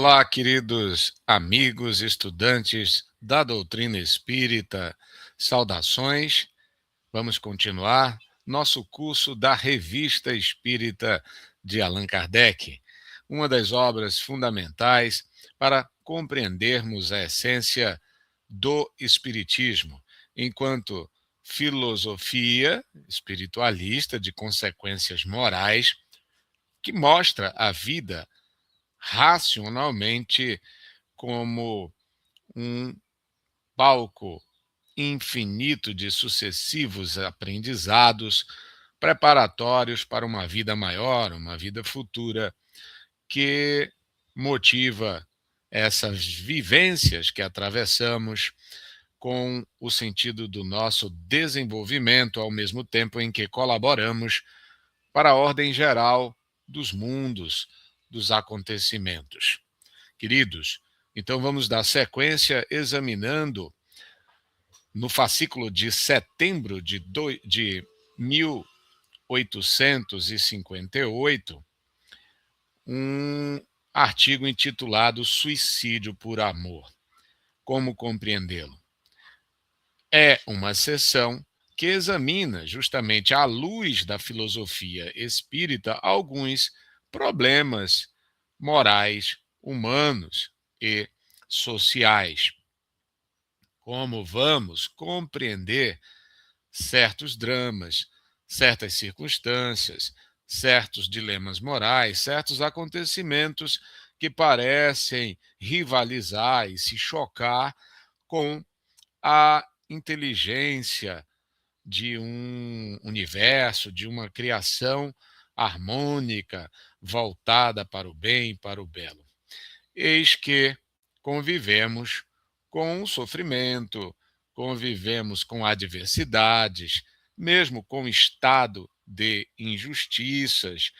Olá, queridos amigos, estudantes da doutrina espírita, saudações. Vamos continuar nosso curso da Revista Espírita de Allan Kardec, uma das obras fundamentais para compreendermos a essência do Espiritismo, enquanto filosofia espiritualista de consequências morais que mostra a vida racionalmente como um palco infinito de sucessivos aprendizados preparatórios para uma vida maior, uma vida futura, que motiva essas vivências que atravessamos com o sentido do nosso desenvolvimento, ao mesmo tempo em que colaboramos para a ordem geral dos mundos, dos acontecimentos. Queridos, então vamos dar sequência examinando no fascículo de setembro de 1858 um artigo intitulado Suicídio por Amor. Como compreendê-lo? É uma seção que examina, justamente à luz da filosofia espírita, alguns problemas morais, humanos e sociais. Como vamos compreender certos dramas, certas circunstâncias, certos dilemas morais, certos acontecimentos que parecem rivalizar e se chocar com a inteligência de um universo, de uma criação harmônica, voltada para o bem e para o belo. Eis que convivemos com o sofrimento, convivemos com adversidades, mesmo com o estado de injustiças,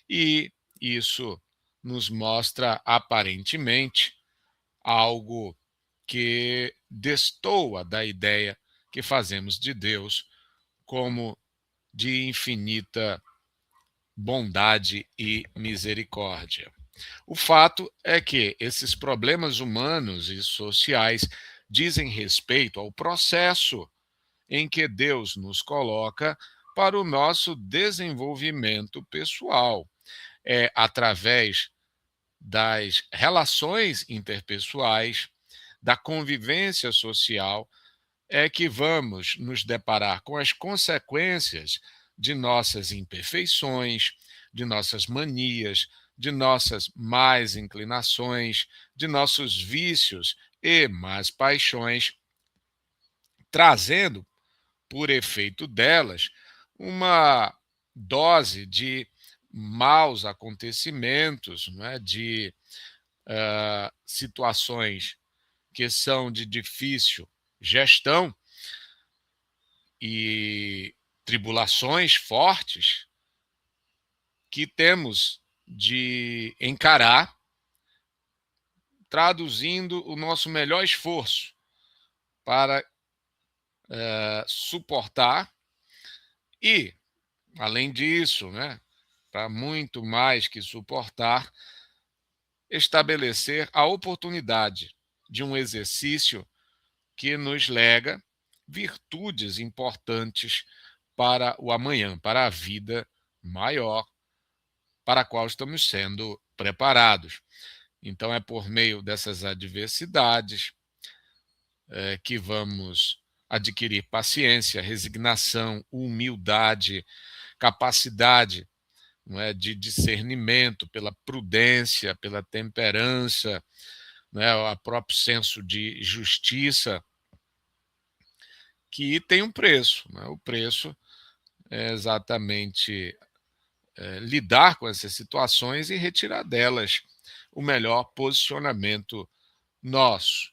e isso nos mostra aparentemente algo que destoa da ideia que fazemos de Deus como de infinita bondade e misericórdia. O fato é que esses problemas humanos e sociais dizem respeito ao processo em que Deus nos coloca para o nosso desenvolvimento pessoal. É através das relações interpessoais, da convivência social, é que vamos nos deparar com as consequências de nossas imperfeições, de nossas manias, de nossas más inclinações, de nossos vícios e más paixões, trazendo, por efeito delas, uma dose de maus acontecimentos, né, de situações que são de difícil gestão e tribulações fortes que temos de encarar, traduzindo o nosso melhor esforço para suportar e, além disso, né, para muito mais que suportar, estabelecer a oportunidade de um exercício que nos lega virtudes importantes para o amanhã, para a vida maior, para a qual estamos sendo preparados. Então, é por meio dessas adversidades que vamos adquirir paciência, resignação, humildade, capacidade, não é, de discernimento, pela prudência, pela temperança, não é, o próprio senso de justiça, que tem um preço. Não é? O preço é exatamente lidar com essas situações e retirar delas o melhor posicionamento nosso,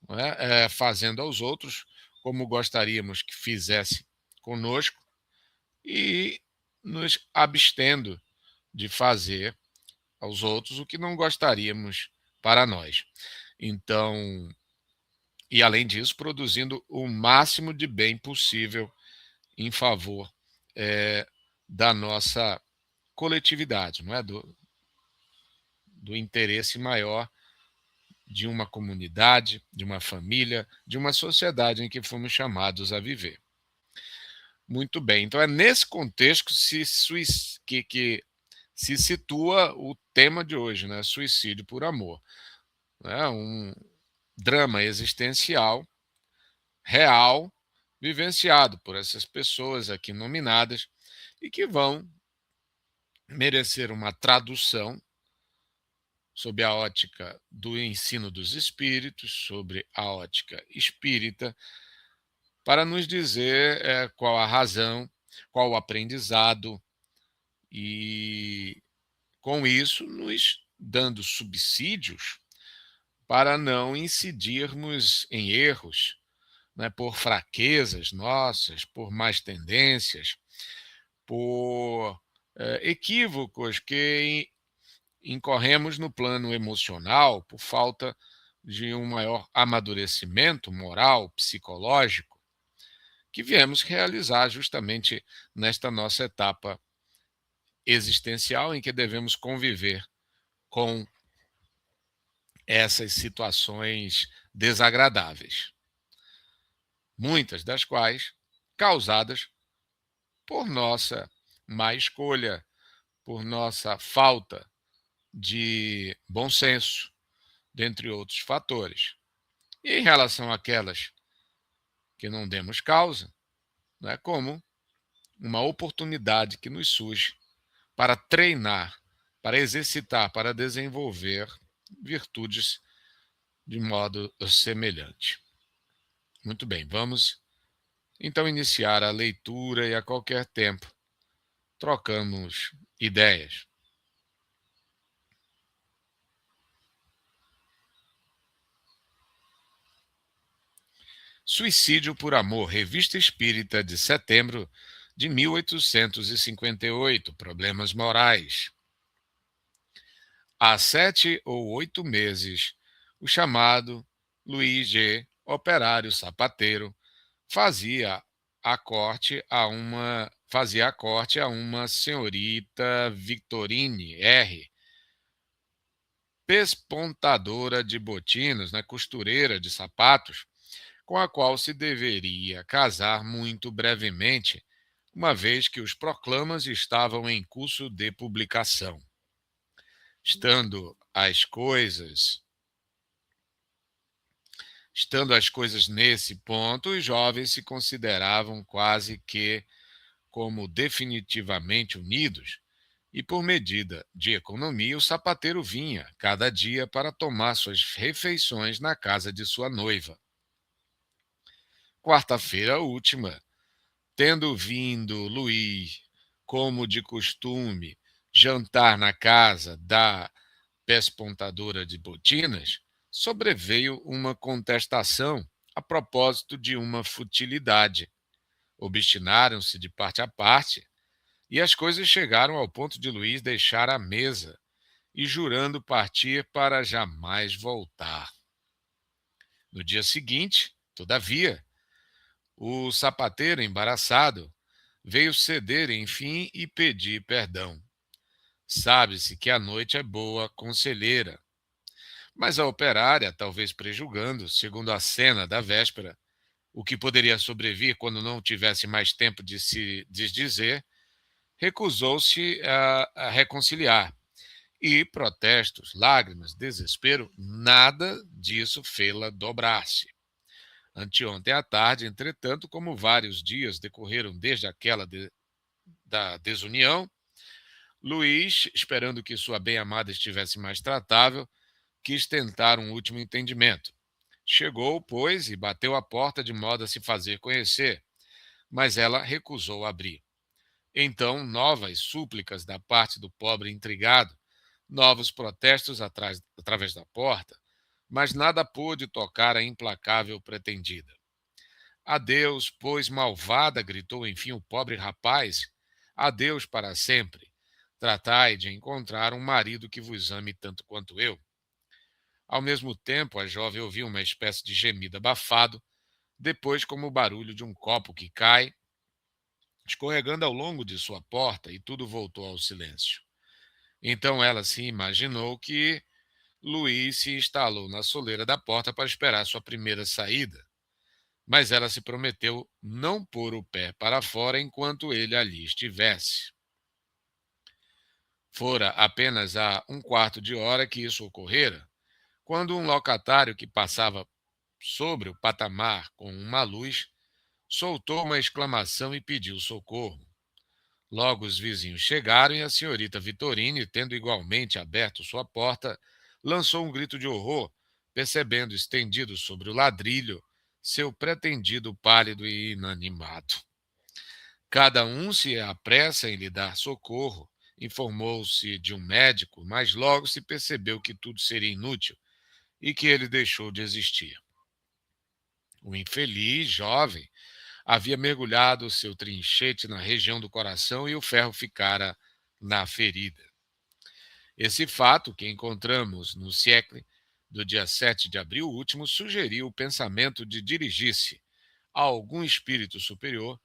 não é? Fazendo aos outros como gostaríamos que fizesse conosco e nos abstendo de fazer aos outros o que não gostaríamos para nós. Então, e além disso, produzindo o máximo de bem possível em favor da nossa coletividade, não é? Do interesse maior de uma comunidade, de uma família, de uma sociedade em que fomos chamados a viver. Muito bem, então é nesse contexto que se situa o tema de hoje, né? Suicídio por amor. Né? Um drama existencial, real, vivenciado por essas pessoas aqui nominadas e que vão merecer uma tradução sob a ótica do ensino dos espíritos, sobre a ótica espírita, para nos dizer qual a razão, qual o aprendizado e, com isso, nos dando subsídios para não incidirmos em erros, né, por fraquezas nossas, por más tendências, por equívocos que incorremos no plano emocional por falta de um maior amadurecimento moral, psicológico, que viemos realizar justamente nesta nossa etapa existencial em que devemos conviver com essas situações desagradáveis, muitas das quais causadas por nossa má escolha, por nossa falta de bom senso, dentre outros fatores. E em relação àquelas que não demos causa, né, como uma oportunidade que nos surge para treinar, para exercitar, para desenvolver virtudes de modo semelhante. Muito bem, vamos então iniciar a leitura e a qualquer tempo trocamos ideias. Suicídio por Amor, Revista Espírita de setembro de 1858, Problemas Morais. Há 7 ou 8 meses, o chamado Luiz G., operário sapateiro, fazia a corte a uma senhorita Victorine R., pespontadora de botinas, né, costureira de sapatos, com a qual se deveria casar muito brevemente, uma vez que os proclamas estavam em curso de publicação. Estando as coisas nesse ponto, os jovens se consideravam quase que como definitivamente unidos, e por medida de economia, o sapateiro vinha cada dia para tomar suas refeições na casa de sua noiva. Quarta-feira última, tendo vindo Luís, como de costume, jantar na casa da pespontadora de botinas, sobreveio uma contestação a propósito de uma futilidade. Obstinaram-se de parte a parte, e as coisas chegaram ao ponto de Luís deixar a mesa e jurando partir para jamais voltar. No dia seguinte, todavia, o sapateiro, embaraçado, veio ceder, enfim, e pedir perdão. Sabe-se que a noite é boa conselheira, mas a operária, talvez prejulgando, segundo a cena da véspera, o que poderia sobrevir quando não tivesse mais tempo de se desdizer, recusou-se a reconciliar. E protestos, lágrimas, desespero, nada disso fê-la dobrar-se. Anteontem à tarde, entretanto, como vários dias decorreram desde da desunião, Luís, esperando que sua bem-amada estivesse mais tratável, quis tentar um último entendimento. Chegou, pois, e bateu à porta de modo a se fazer conhecer, mas ela recusou abrir. Então, novas súplicas da parte do pobre intrigado, novos protestos através da porta, mas nada pôde tocar a implacável pretendida. Adeus, pois, malvada, gritou enfim o pobre rapaz. Adeus para sempre. Tratai de encontrar um marido que vos ame tanto quanto eu. Ao mesmo tempo, a jovem ouviu uma espécie de gemido abafado, depois como o barulho de um copo que cai, escorregando ao longo de sua porta, e tudo voltou ao silêncio. Então ela se imaginou que Luiz se instalou na soleira da porta para esperar sua primeira saída, mas ela se prometeu não pôr o pé para fora enquanto ele ali estivesse. Fora apenas há um quarto de hora que isso ocorrera, quando um locatário que passava sobre o patamar com uma luz soltou uma exclamação e pediu socorro. Logo os vizinhos chegaram e a senhorita Vitorine, tendo igualmente aberto sua porta, lançou um grito de horror, percebendo estendido sobre o ladrilho seu pretendido pálido e inanimado. Cada um se apressa em lhe dar socorro, informou-se de um médico, mas logo se percebeu que tudo seria inútil e que ele deixou de existir. O infeliz jovem havia mergulhado seu trinchete na região do coração e o ferro ficara na ferida. Esse fato, que encontramos no Siècle do dia 7 de abril último, sugeriu o pensamento de dirigir-se a algum espírito superior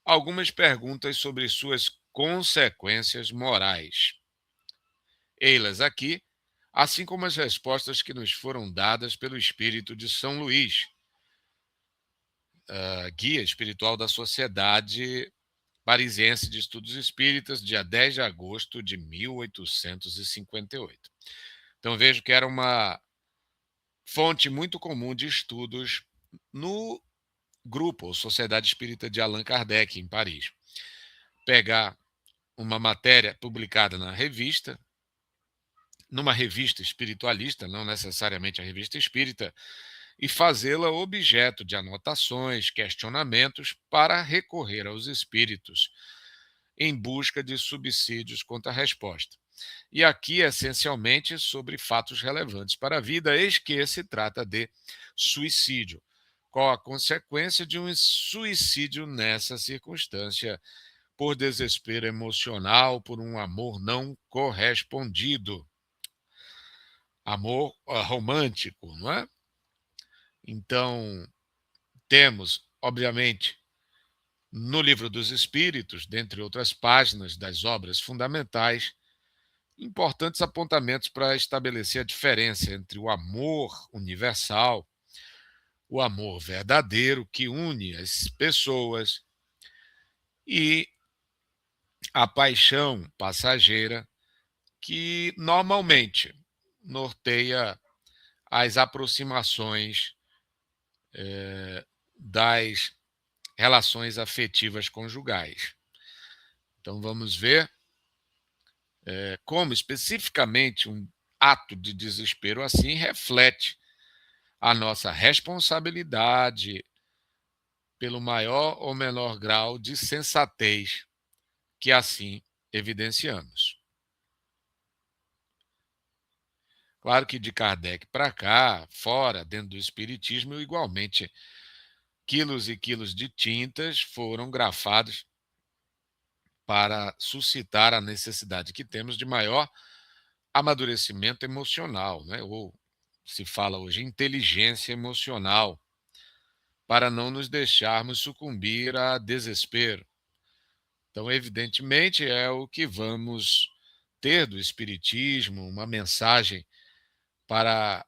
algumas perguntas sobre suas consequências morais. Ei-las aqui, assim como as respostas que nos foram dadas pelo espírito de São Luís, guia espiritual da Sociedade Parisiense de Estudos Espíritas, dia 10 de agosto de 1858. Então vejo que era uma fonte muito comum de estudos no grupo, ou Sociedade Espírita de Allan Kardec, em Paris. Pegar uma matéria publicada numa revista espiritualista, não necessariamente a revista espírita, e fazê-la objeto de anotações, questionamentos para recorrer aos espíritos em busca de subsídios quanto à resposta. E aqui, essencialmente, sobre fatos relevantes para a vida, eis que se trata de suicídio. Qual a consequência de um suicídio nessa circunstância? Por desespero emocional, por um amor não correspondido. Amor romântico, não é? Então, temos, obviamente, no Livro dos Espíritos, dentre outras páginas das obras fundamentais, importantes apontamentos para estabelecer a diferença entre o amor universal, o amor verdadeiro que une as pessoas e a paixão passageira que normalmente norteia as aproximações das relações afetivas conjugais. Então vamos ver como especificamente um ato de desespero assim reflete a nossa responsabilidade pelo maior ou menor grau de sensatez que assim evidenciamos. Claro que de Kardec para cá, fora, dentro do Espiritismo, igualmente, quilos e quilos de tintas foram grafados para suscitar a necessidade que temos de maior amadurecimento emocional, né? Ou se fala hoje inteligência emocional, para não nos deixarmos sucumbir a desespero. Então, evidentemente, é o que vamos ter do Espiritismo, uma mensagem para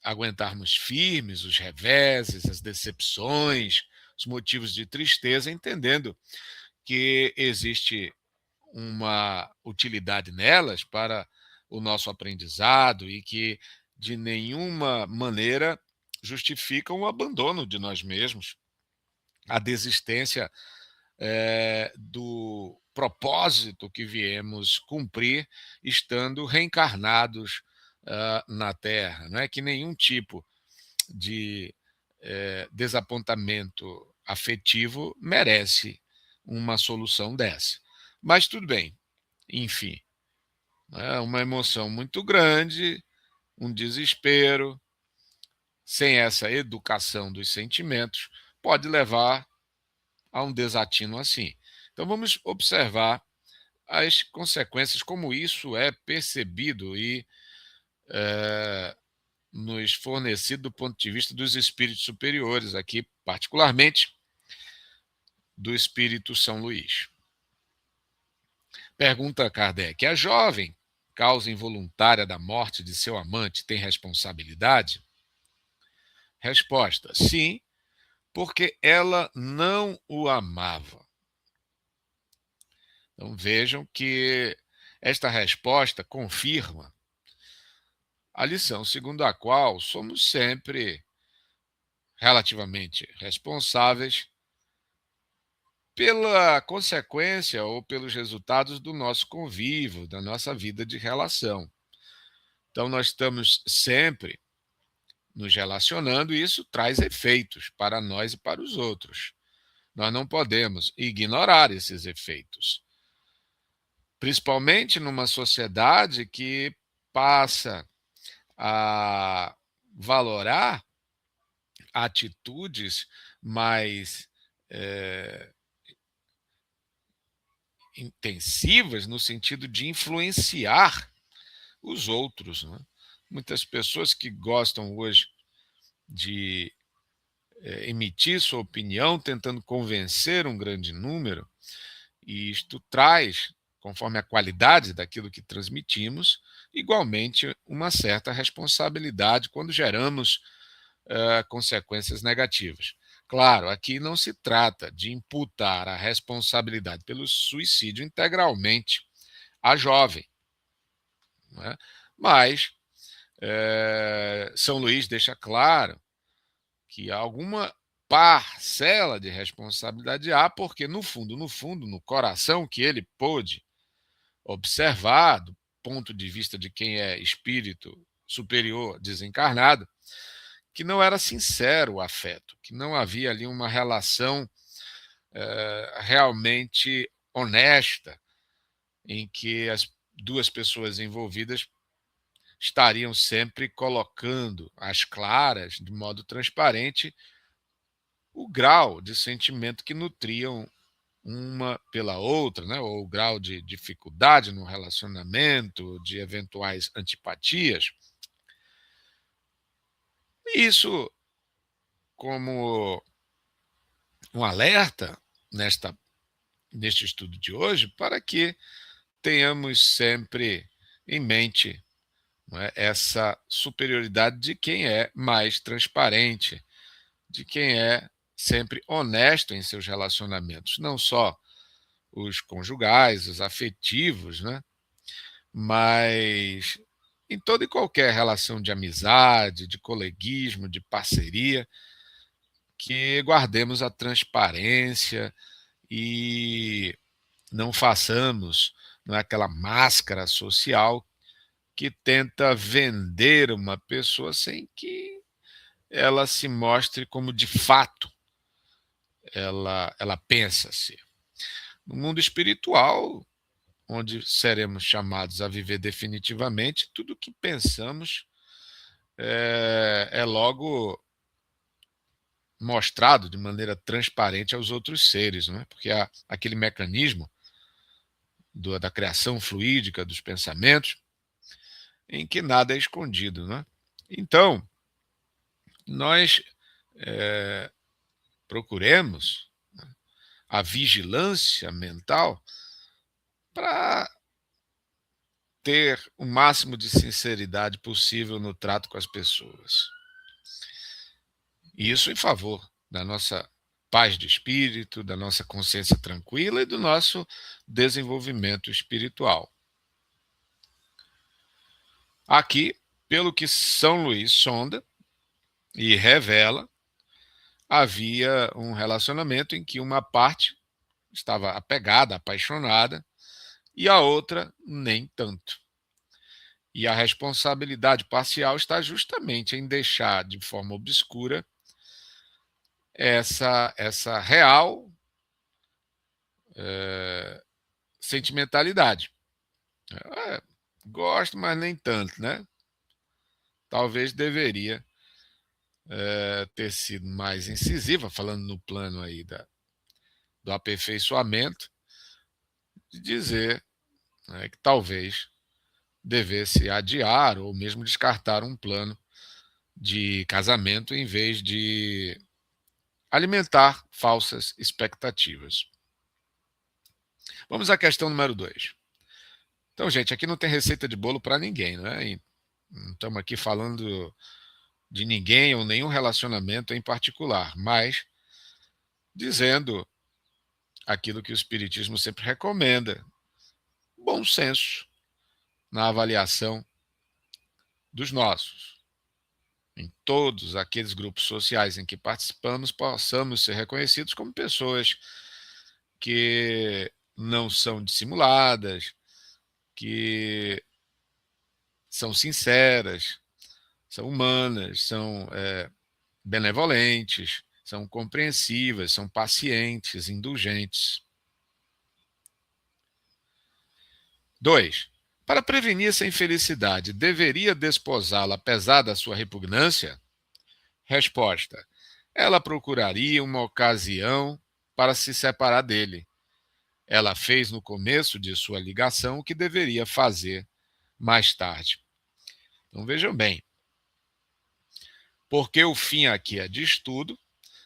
aguentarmos firmes os reveses, as decepções, os motivos de tristeza, entendendo que existe uma utilidade nelas para o nosso aprendizado e que de nenhuma maneira justificam o abandono de nós mesmos, a desistência do propósito que viemos cumprir estando reencarnados na Terra. Não é que nenhum tipo de desapontamento afetivo merece uma solução dessa. Mas tudo bem, enfim, é uma emoção muito grande, um desespero, sem essa educação dos sentimentos, pode levar a um desatino assim. Então vamos observar as consequências, como isso é percebido e nos fornecido do ponto de vista dos espíritos superiores, aqui particularmente do espírito São Luís. Pergunta Kardec: a jovem causa involuntária da morte de seu amante tem responsabilidade? Resposta: sim, porque ela não o amava. Então vejam que esta resposta confirma a lição segundo a qual somos sempre relativamente responsáveis pela consequência ou pelos resultados do nosso convívio, da nossa vida de relação. Então, nós estamos sempre nos relacionando e isso traz efeitos para nós e para os outros. Nós não podemos ignorar esses efeitos, principalmente numa sociedade que passa a valorar atitudes mais intensivas no sentido de influenciar os outros. Né? Muitas pessoas que gostam hoje de emitir sua opinião, tentando convencer um grande número, e isto traz, conforme a qualidade daquilo que transmitimos, igualmente uma certa responsabilidade quando geramos consequências negativas. Claro, aqui não se trata de imputar a responsabilidade pelo suicídio integralmente à jovem, não é? Mas São Luís deixa claro que alguma parcela de responsabilidade há, porque no fundo, no coração que ele pôde observar, do ponto de vista de quem é espírito superior desencarnado, que não era sincero o afeto, que não havia ali uma relação realmente honesta, em que as duas pessoas envolvidas estariam sempre colocando às claras, de modo transparente, o grau de sentimento que nutriam uma pela outra, né? Ou o grau de dificuldade no relacionamento, de eventuais antipatias. Isso como um alerta neste estudo de hoje para que tenhamos sempre em mente, não é, essa superioridade de quem é mais transparente, de quem é sempre honesto em seus relacionamentos, não só os conjugais, os afetivos, né, mas em toda e qualquer relação de amizade, de coleguismo, de parceria, que guardemos a transparência e não façamos, não é, aquela máscara social que tenta vender uma pessoa sem que ela se mostre como de fato ela pensa ser. No mundo espiritual, onde seremos chamados a viver definitivamente, tudo o que pensamos é logo mostrado de maneira transparente aos outros seres, não é? Porque há aquele mecanismo da criação fluídica dos pensamentos em que nada é escondido. Não é? Então, nós procuremos a vigilância mental para ter o máximo de sinceridade possível no trato com as pessoas. Isso em favor da nossa paz de espírito, da nossa consciência tranquila e do nosso desenvolvimento espiritual. Aqui, pelo que São Luís sonda e revela, havia um relacionamento em que uma parte estava apegada, apaixonada, e a outra nem tanto. E a responsabilidade parcial está justamente em deixar de forma obscura essa real sentimentalidade. Gosto, mas nem tanto, né? Talvez deveria ter sido mais incisiva, falando no plano aí do aperfeiçoamento, de dizer, né, que talvez devesse adiar ou mesmo descartar um plano de casamento em vez de alimentar falsas expectativas. Vamos à questão número 2. Então, gente, aqui não tem receita de bolo para ninguém, né? E não estamos aqui falando de ninguém ou nenhum relacionamento em particular, mas dizendo aquilo que o Espiritismo sempre recomenda: bom senso na avaliação dos nossos. Em todos aqueles grupos sociais em que participamos, possamos ser reconhecidos como pessoas que não são dissimuladas, que são sinceras, são humanas, são benevolentes, são compreensivas, são pacientes, indulgentes. 2. Para prevenir essa infelicidade, deveria desposá-la apesar da sua repugnância? Resposta: ela procuraria uma ocasião para se separar dele. Ela fez no começo de sua ligação o que deveria fazer mais tarde. Então vejam bem, porque o fim aqui é de estudo,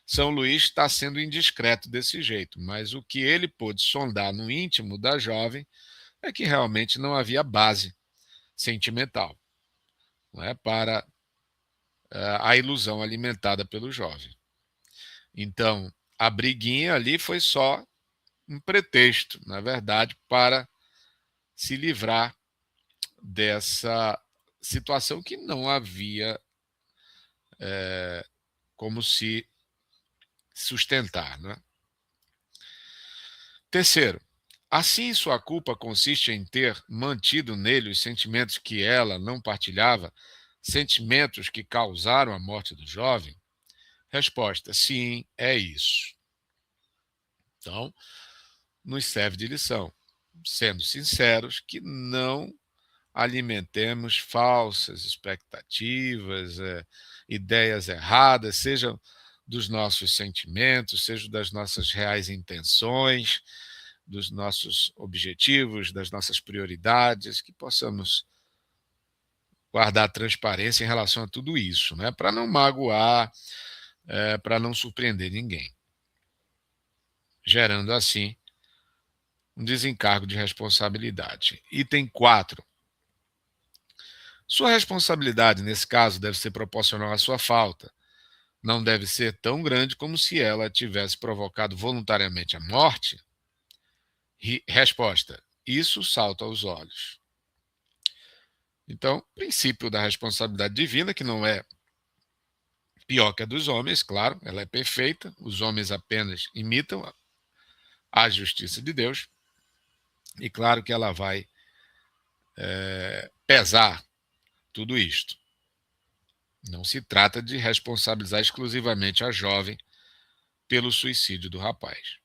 São Luís está sendo indiscreto desse jeito, mas o que ele pôde sondar no íntimo da jovem é que realmente não havia base sentimental, não é, para a ilusão alimentada pelo jovem. Então, a briguinha ali foi só um pretexto, na verdade, para se livrar dessa situação que não havia como se sustentar. Né? Terceiro, assim sua culpa consiste em ter mantido nele os sentimentos que ela não partilhava, sentimentos que causaram a morte do jovem? Resposta: sim, é isso. Então, nos serve de lição, sendo sinceros, que não alimentemos falsas expectativas, ideias erradas, seja dos nossos sentimentos, seja das nossas reais intenções, dos nossos objetivos, das nossas prioridades, que possamos guardar transparência em relação a tudo isso, né? Para não magoar, para não surpreender ninguém, gerando assim um desencargo de responsabilidade. Item 4. Sua responsabilidade, nesse caso, deve ser proporcional à sua falta. Não deve ser tão grande como se ela tivesse provocado voluntariamente a morte? Resposta: isso salta aos olhos. Então, princípio da responsabilidade divina, que não é pior que a dos homens, claro, ela é perfeita, os homens apenas imitam a justiça de Deus, e claro que ela vai pesar tudo isto. Não se trata de responsabilizar exclusivamente a jovem pelo suicídio do rapaz.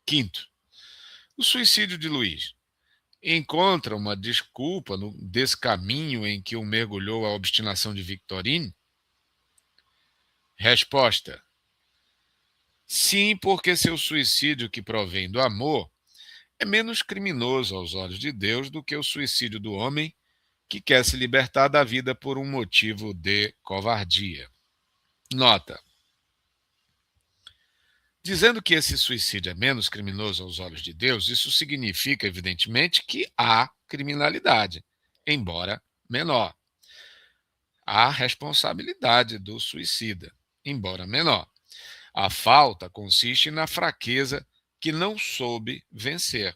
Quinto, o suicídio de Luiz encontra uma desculpa no descaminho em que o mergulhou a obstinação de Victorine? Resposta: sim, porque seu suicídio que provém do amor é menos criminoso aos olhos de Deus do que o suicídio do homem que quer se libertar da vida por um motivo de covardia. Nota: dizendo que esse suicídio é menos criminoso aos olhos de Deus, isso significa, evidentemente, que há criminalidade, embora menor. Há responsabilidade do suicida, embora menor. A falta consiste na fraqueza que não soube vencer.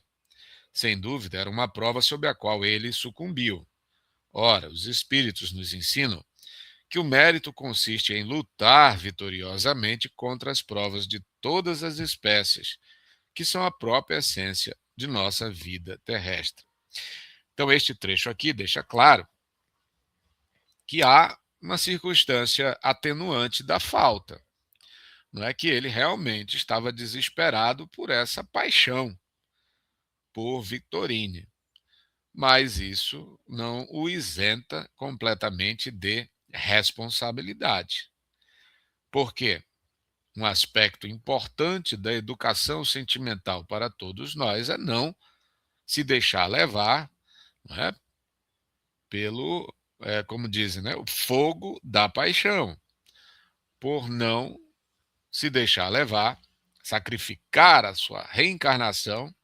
Sem dúvida, era uma prova sobre a qual ele sucumbiu. Ora, os espíritos nos ensinam que o mérito consiste em lutar vitoriosamente contra as provas de todas as espécies, que são a própria essência de nossa vida terrestre. Então, este trecho aqui deixa claro que há uma circunstância atenuante da falta. Não é que ele realmente estava desesperado por essa paixão por Victorine, mas isso não o isenta completamente de responsabilidade. Por quê? Um aspecto importante da educação sentimental para todos nós é não se deixar levar, não é, pelo, como dizem, né, o fogo da paixão, por não se deixar levar, sacrificar a sua reencarnação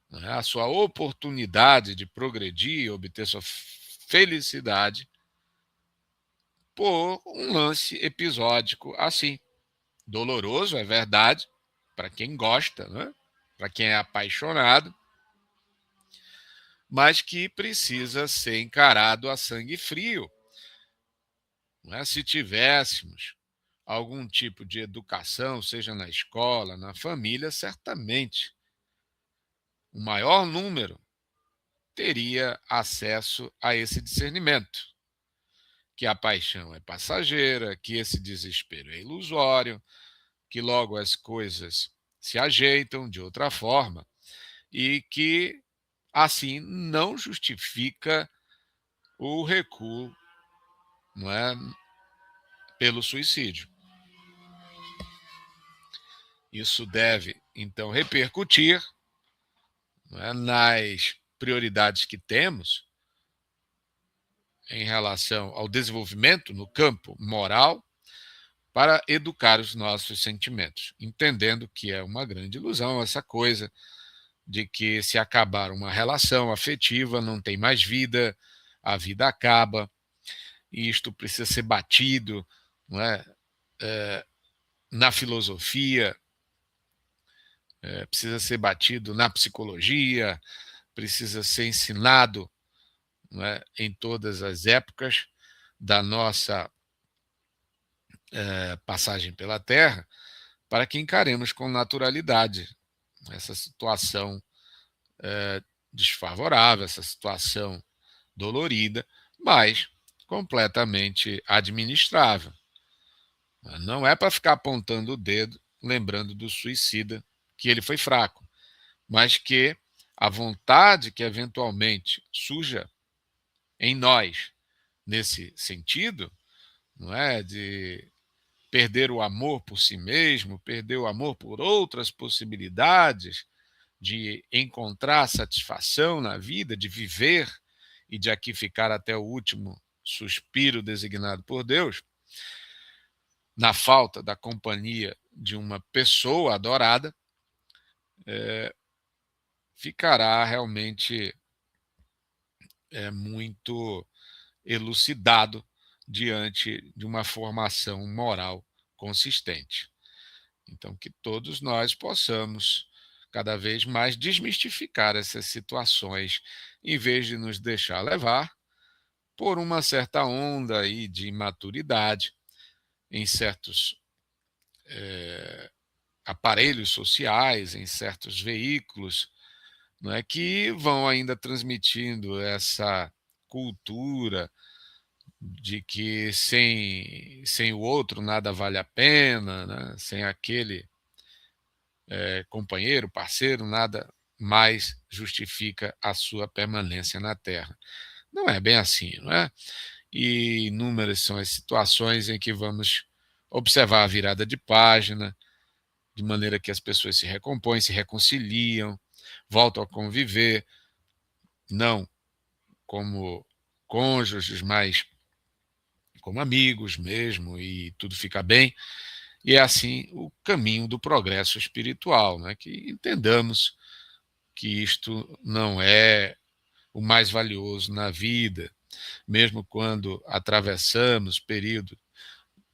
né, a sua oportunidade de progredir e obter sua felicidade por um lance episódico assim. Doloroso, é verdade, para quem gosta, né? Para quem é apaixonado, mas que precisa ser encarado a sangue frio. Não é? Se tivéssemos algum tipo de educação, seja na escola, na família, certamente o maior número teria acesso a esse discernimento, que a paixão é passageira, que esse desespero é ilusório, que logo as coisas se ajeitam de outra forma e que, assim, não justifica o recuo, não é, pelo suicídio. Isso deve, então, repercutir, não é, nas prioridades que temos em relação ao desenvolvimento no campo moral para educar os nossos sentimentos, entendendo que é uma grande ilusão essa coisa de que se acabar uma relação afetiva não tem mais vida, a vida acaba, e isto precisa ser batido, não é? Na filosofia, precisa ser batido na psicologia, precisa ser ensinado, não é? Em todas as épocas da nossa passagem pela Terra, para que encaremos com naturalidade essa situação desfavorável, essa situação dolorida, mas completamente administrável. Não é para ficar apontando o dedo, lembrando do suicida, que ele foi fraco, mas que a vontade que eventualmente surja em nós nesse sentido, não é, de perder o amor por si mesmo, perder o amor por outras possibilidades, de encontrar satisfação na vida, de viver e de aqui ficar até o último suspiro designado por Deus, na falta da companhia de uma pessoa adorada, ficará realmente muito elucidado diante de uma formação moral consistente. Então, que todos nós possamos cada vez mais desmistificar essas situações, em vez de nos deixar levar por uma certa onda aí de imaturidade em certos aparelhos sociais, em certos veículos, não é, que vão ainda transmitindo essa cultura de que sem o outro nada vale a pena, né? Sem aquele companheiro, parceiro, nada mais justifica a sua permanência na Terra. Não é bem assim, não é? E inúmeras são as situações em que vamos observar a virada de página, de maneira que as pessoas se recompõem, se reconciliam, voltam a conviver, não como cônjuges, mas como amigos mesmo, e tudo fica bem. E é assim o caminho do progresso espiritual, né? Que entendamos que isto não é o mais valioso na vida, mesmo quando atravessamos período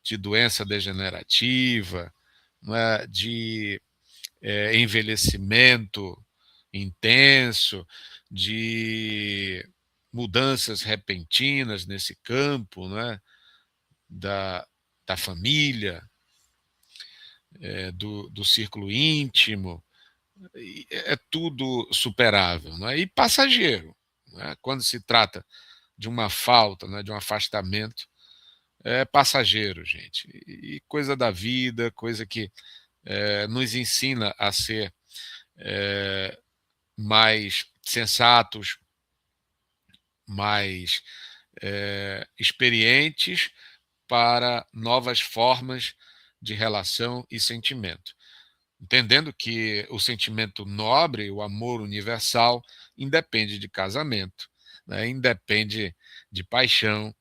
de doença degenerativa, não é? De envelhecimento intenso, de mudanças repentinas nesse campo, né, da, da família, do círculo íntimo, é tudo superável, não é? E passageiro. Não é? Quando se trata de uma falta, né, de um afastamento, é passageiro, gente. E coisa da vida, coisa que nos ensina a ser mais sensatos, mais experientes para novas formas de relação e sentimento. Entendendo que o sentimento nobre, o amor universal, independe de casamento, né? Independe de paixão,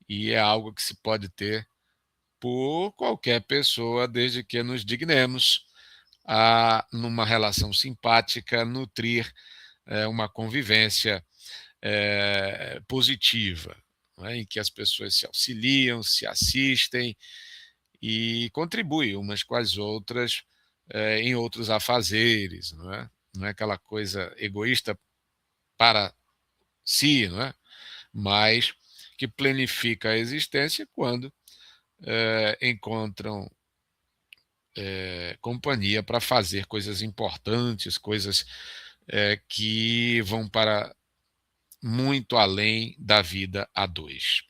e é algo que se pode ter por qualquer pessoa, desde que nos dignemos numa relação simpática, nutrir uma convivência positiva, né, em que as pessoas se auxiliam, se assistem e contribuem umas com as outras em outros afazeres, não é? Não é aquela coisa egoísta para si, não é? Mas que planifica a existência quando encontram companhia para fazer coisas importantes, coisas que vão para muito além da vida a dois.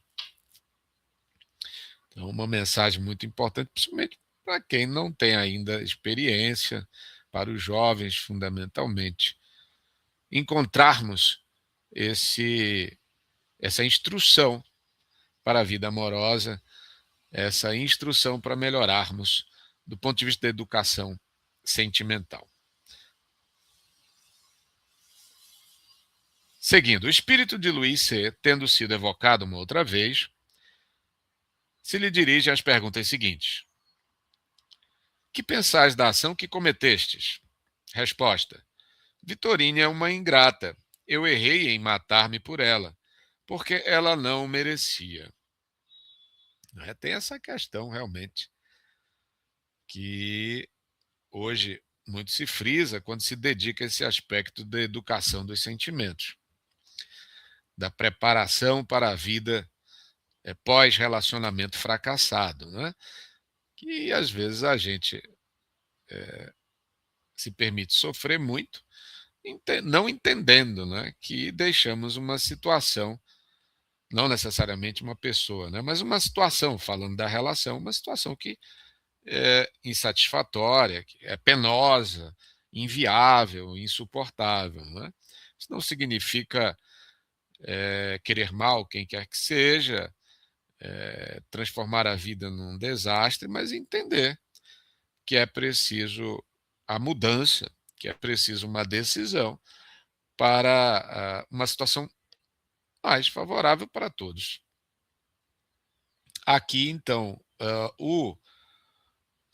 Então, uma mensagem muito importante, principalmente para quem não tem ainda experiência, para os jovens, fundamentalmente, encontrarmos essa instrução para a vida amorosa, essa instrução para melhorarmos do ponto de vista da educação sentimental. Seguindo, o espírito de Luiz C., tendo sido evocado uma outra vez, se lhe dirige às perguntas seguintes: que pensais da ação que cometestes? Resposta: Vitorine é uma ingrata. Eu errei em matar-me por ela, porque ela não o merecia. Tem essa questão, realmente, que hoje muito se frisa quando se dedica a esse aspecto da educação dos sentimentos, da preparação para a vida pós-relacionamento fracassado, né? Que às vezes a gente se permite sofrer muito, não entendendo, né, que deixamos uma situação, não necessariamente uma pessoa, né, mas uma situação, falando da relação, uma situação que é insatisfatória, que é penosa, inviável, insuportável. Né? Isso não significa querer mal quem quer que seja, transformar a vida num desastre, mas entender que é preciso a mudança, que é preciso uma decisão para uma situação mais favorável para todos. Aqui, então, o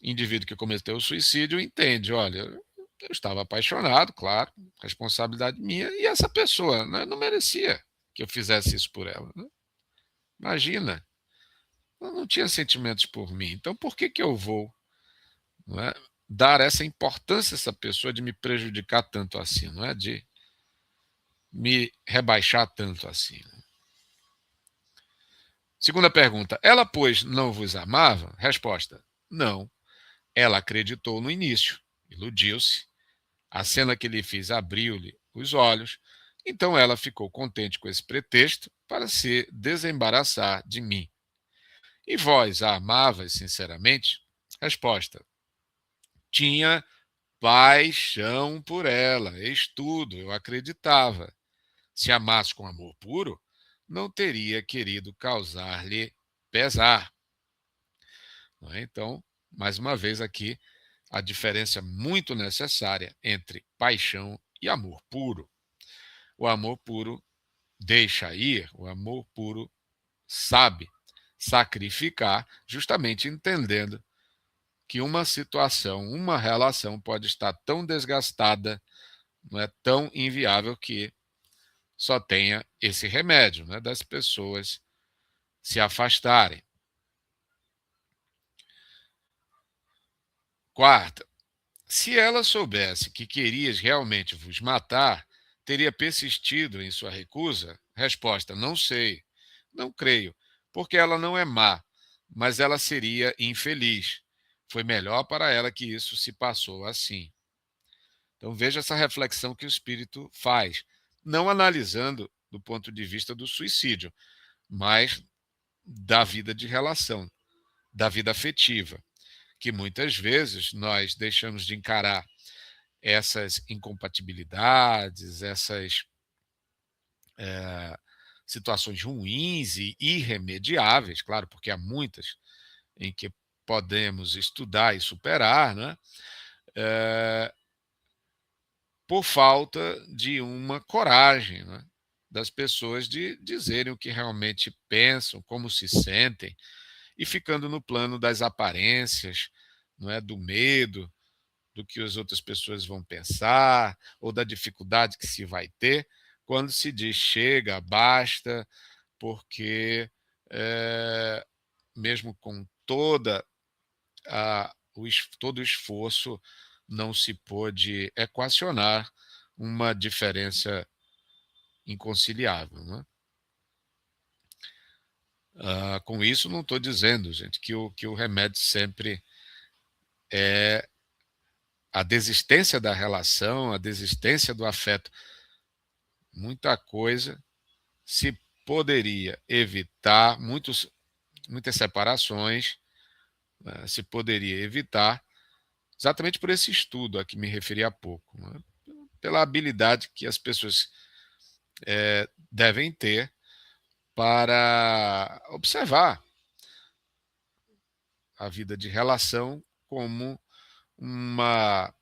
indivíduo que cometeu o suicídio entende, olha, eu estava apaixonado, claro, responsabilidade minha, e essa pessoa, né, não merecia que eu fizesse isso por ela. Né? Imagina, ela não tinha sentimentos por mim, então por que eu vou, não é, dar essa importância a essa pessoa de me prejudicar tanto assim, não é? De me rebaixar tanto assim. Segunda pergunta, ela, pois, não vos amava? Resposta, não. Ela acreditou no início, iludiu-se. A cena que lhe fiz abriu-lhe os olhos, então ela ficou contente com esse pretexto para se desembaraçar de mim. E vós a amavas sinceramente? Resposta: tinha paixão por ela, eis tudo, eu acreditava. Se amasse com amor puro, não teria querido causar-lhe pesar. Então, mais uma vez aqui, a diferença muito necessária entre paixão e amor puro. O amor puro deixa ir, o amor puro sabe sacrificar, justamente entendendo que uma situação, uma relação pode estar tão desgastada, não é tão inviável que só tenha esse remédio, né, das pessoas se afastarem. Quarta, se ela soubesse que querias realmente vos matar, teria persistido em sua recusa? Resposta: não sei, não creio, porque ela não é má, mas ela seria infeliz. Foi melhor para ela que isso se passou assim. Então veja essa reflexão que o espírito faz, não analisando do ponto de vista do suicídio, mas da vida de relação, da vida afetiva, que muitas vezes nós deixamos de encarar essas incompatibilidades, essas situações ruins e irremediáveis, claro, porque há muitas em que podemos estudar e superar, né? Por falta de uma coragem, né, das pessoas de dizerem o que realmente pensam, como se sentem, e ficando no plano das aparências, não é, do medo, do que as outras pessoas vão pensar ou da dificuldade que se vai ter quando se diz chega, basta, porque mesmo com todo o esforço, não se pôde equacionar uma diferença inconciliável, né? Com isso, não estou dizendo, gente, que o remédio sempre é a desistência da relação, a desistência do afeto. Muita coisa se poderia evitar, muitas separações, né, se poderia evitar, exatamente por esse estudo a que me referi há pouco, né? Pela habilidade que as pessoas devem ter para observar a vida de relação como uma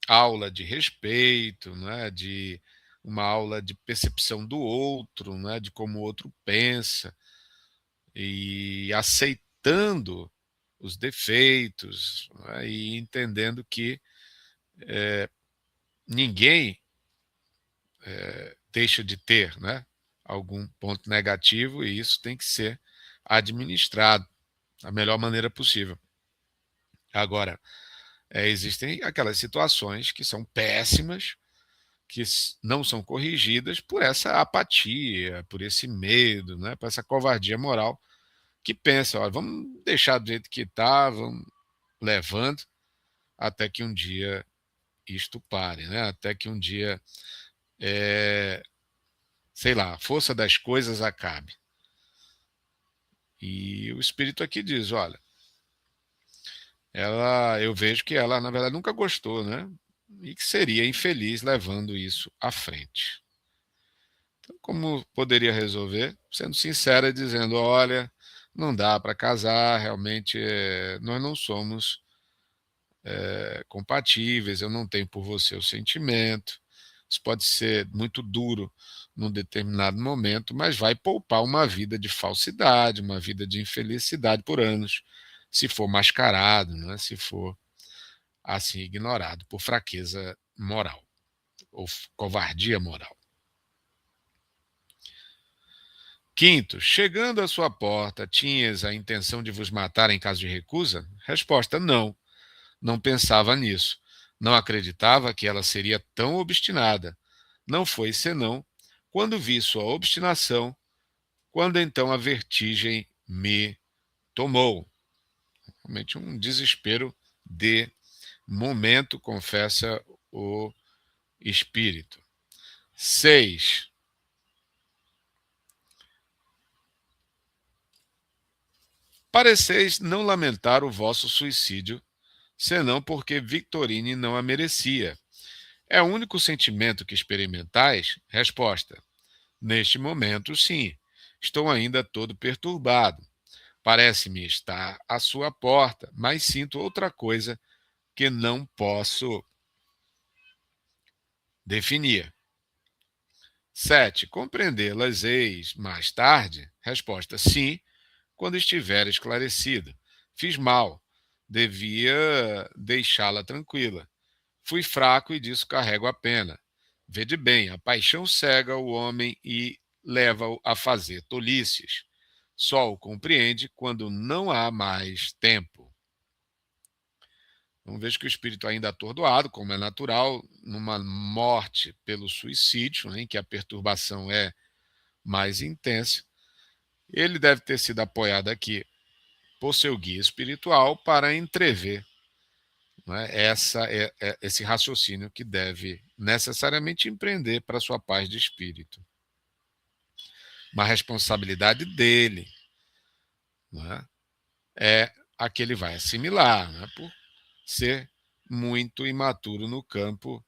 aula de respeito, né, de uma aula de percepção do outro, né, de como o outro pensa, e aceitando os defeitos, né, e entendendo que ninguém deixa de ter, né, algum ponto negativo, e isso tem que ser administrado da melhor maneira possível. Agora, existem aquelas situações que são péssimas, que não são corrigidas por essa apatia, por esse medo, né, por essa covardia moral, que pensa, olha, vamos deixar do jeito que está, vamos levando até que um dia isto pare, né? Até que um dia, sei lá, a força das coisas acabe. E o espírito aqui diz, olha, eu vejo que ela, na verdade, nunca gostou, né? E que seria infeliz levando isso à frente. Então, como poderia resolver? Sendo sincera, dizendo, olha, não dá para casar, realmente nós não somos compatíveis, eu não tenho por você o sentimento. Isso pode ser muito duro num determinado momento, mas vai poupar uma vida de falsidade, uma vida de infelicidade por anos, se for mascarado, né? Se for assim ignorado por fraqueza moral ou covardia moral. Quinto, chegando à sua porta, tinhas a intenção de vos matar em caso de recusa? Resposta: não. Não pensava nisso. Não acreditava que ela seria tão obstinada. Não foi senão quando vi sua obstinação, quando então a vertigem me tomou. Realmente um desespero de momento, confessa o espírito. 6. Pareceis não lamentar o vosso suicídio, senão porque Victorine não a merecia. É o único sentimento que experimentais? Resposta: neste momento, sim. Estou ainda todo perturbado. Parece-me estar à sua porta, mas sinto outra coisa que não posso definir. 7. Compreendê-las eis mais tarde? Resposta: sim, quando estiver esclarecido. Fiz mal. Devia deixá-la tranquila. Fui fraco e disso carrego a pena. Vede bem, a paixão cega o homem e leva-o a fazer tolices. Só o compreende quando não há mais tempo. Então vejo que o espírito ainda atordoado, como é natural, numa morte pelo suicídio, né, em que a perturbação é mais intensa, ele deve ter sido apoiado aqui por seu guia espiritual para entrever, né, esse raciocínio que deve necessariamente empreender para sua paz de espírito. Uma responsabilidade dele, né, é a que ele vai assimilar, né, por ser muito imaturo no campo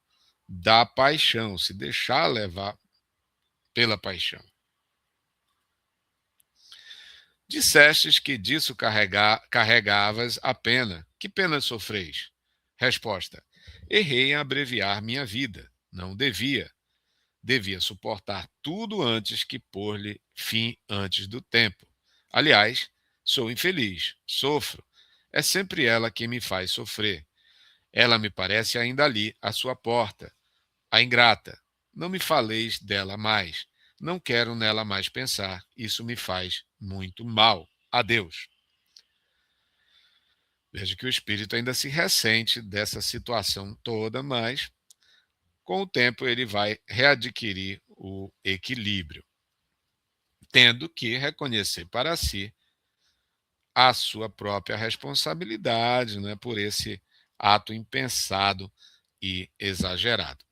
da paixão, se deixar levar pela paixão. Dissestes que disso carregavas a pena. Que pena sofreis? Resposta: errei em abreviar minha vida. Não devia. Devia suportar tudo antes que pôr-lhe fim antes do tempo. Aliás, sou infeliz, sofro. É sempre ela quem me faz sofrer. Ela me parece ainda ali, à sua porta. A ingrata. Não me faleis dela mais. Não quero nela mais pensar. Isso me faz muito mal. Adeus. Veja que o espírito ainda se ressente dessa situação toda, mas com o tempo ele vai readquirir o equilíbrio, tendo que reconhecer para si a sua própria responsabilidade, né, por esse ato impensado e exagerado.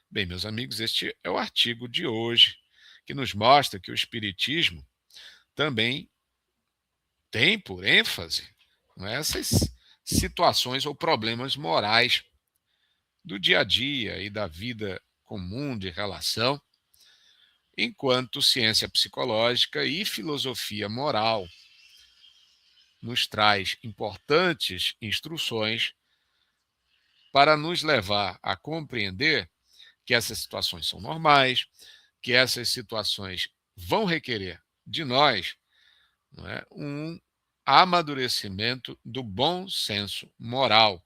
Bem, meus amigos, este é o artigo de hoje, que nos mostra que o Espiritismo também tem por ênfase, não é, essas situações ou problemas morais do dia a dia e da vida comum de relação, enquanto ciência psicológica e filosofia moral nos traz importantes instruções para nos levar a compreender que essas situações são normais, que essas situações vão requerer de nós, não é, um amadurecimento do bom senso moral.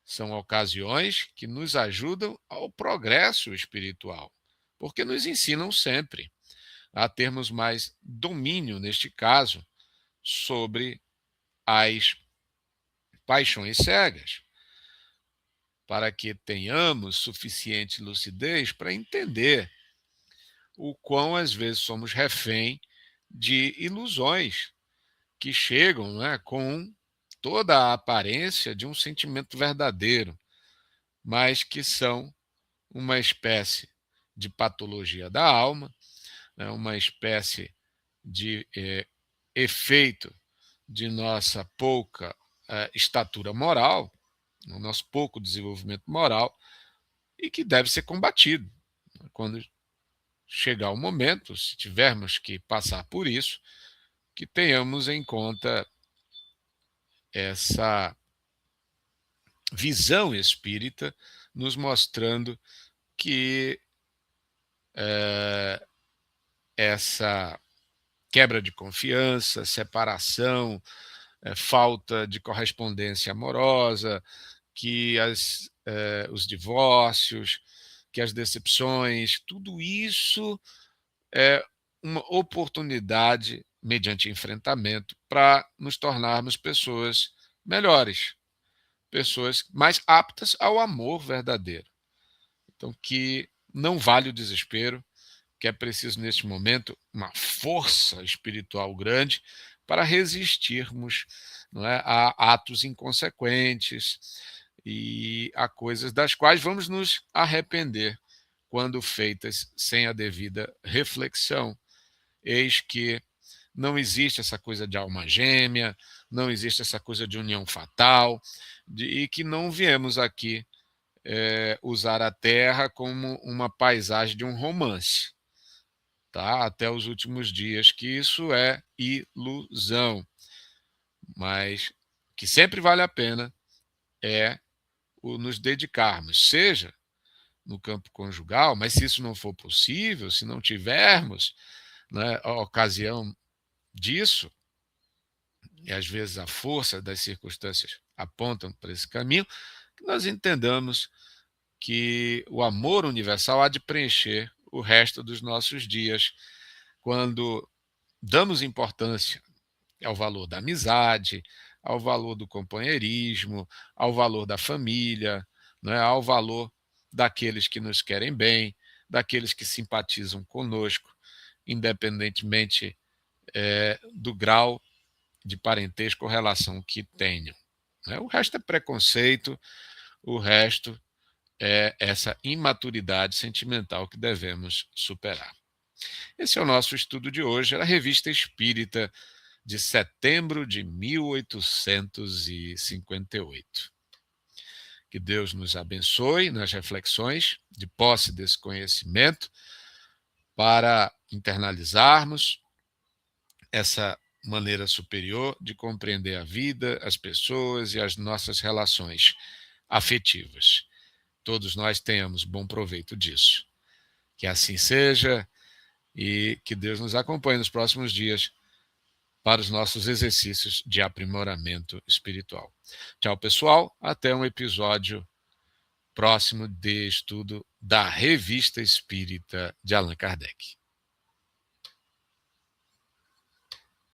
São ocasiões que nos ajudam ao progresso espiritual, porque nos ensinam sempre a termos mais domínio, neste caso, sobre as paixões cegas, para que tenhamos suficiente lucidez para entender o quão às vezes somos refém de ilusões que chegam, né, com toda a aparência de um sentimento verdadeiro, mas que são uma espécie de patologia da alma, né, uma espécie de efeito de nossa pouca estatura moral, o nosso pouco desenvolvimento moral, e que deve ser combatido. Quando chegar o momento, se tivermos que passar por isso, que tenhamos em conta essa visão espírita nos mostrando que essa quebra de confiança, separação, falta de correspondência amorosa, que os divórcios, que as decepções, tudo isso é uma oportunidade, mediante enfrentamento, para nos tornarmos pessoas melhores, pessoas mais aptas ao amor verdadeiro. Então, que não vale o desespero, que é preciso, neste momento, uma força espiritual grande para resistirmos, não é, a atos inconsequentes e a coisas das quais vamos nos arrepender quando feitas sem a devida reflexão. Eis que não existe essa coisa de alma gêmea, não existe essa coisa de união fatal, e que não viemos aqui usar a Terra como uma paisagem de um romance, tá? Até os últimos dias, que isso é ilusão, mas que sempre vale a pena é nos dedicarmos, seja no campo conjugal, mas se isso não for possível, se não tivermos, né, a ocasião disso, e às vezes a força das circunstâncias apontam para esse caminho, que nós entendamos que o amor universal há de preencher o resto dos nossos dias, quando damos importância ao valor da amizade, ao valor do companheirismo, ao valor da família, né, ao valor daqueles que nos querem bem, daqueles que simpatizam conosco, independentemente do grau de parentesco ou relação que tenham. Né? O resto é preconceito, o resto é essa imaturidade sentimental que devemos superar. Esse é o nosso estudo de hoje, a Revista Espírita de setembro de 1858. Que Deus nos abençoe nas reflexões de posse desse conhecimento para internalizarmos essa maneira superior de compreender a vida, as pessoas e as nossas relações afetivas. Todos nós tenhamos bom proveito disso. Que assim seja e que Deus nos acompanhe nos próximos dias para os nossos exercícios de aprimoramento espiritual. Tchau, pessoal. Até um episódio próximo de estudo da Revista Espírita de Allan Kardec.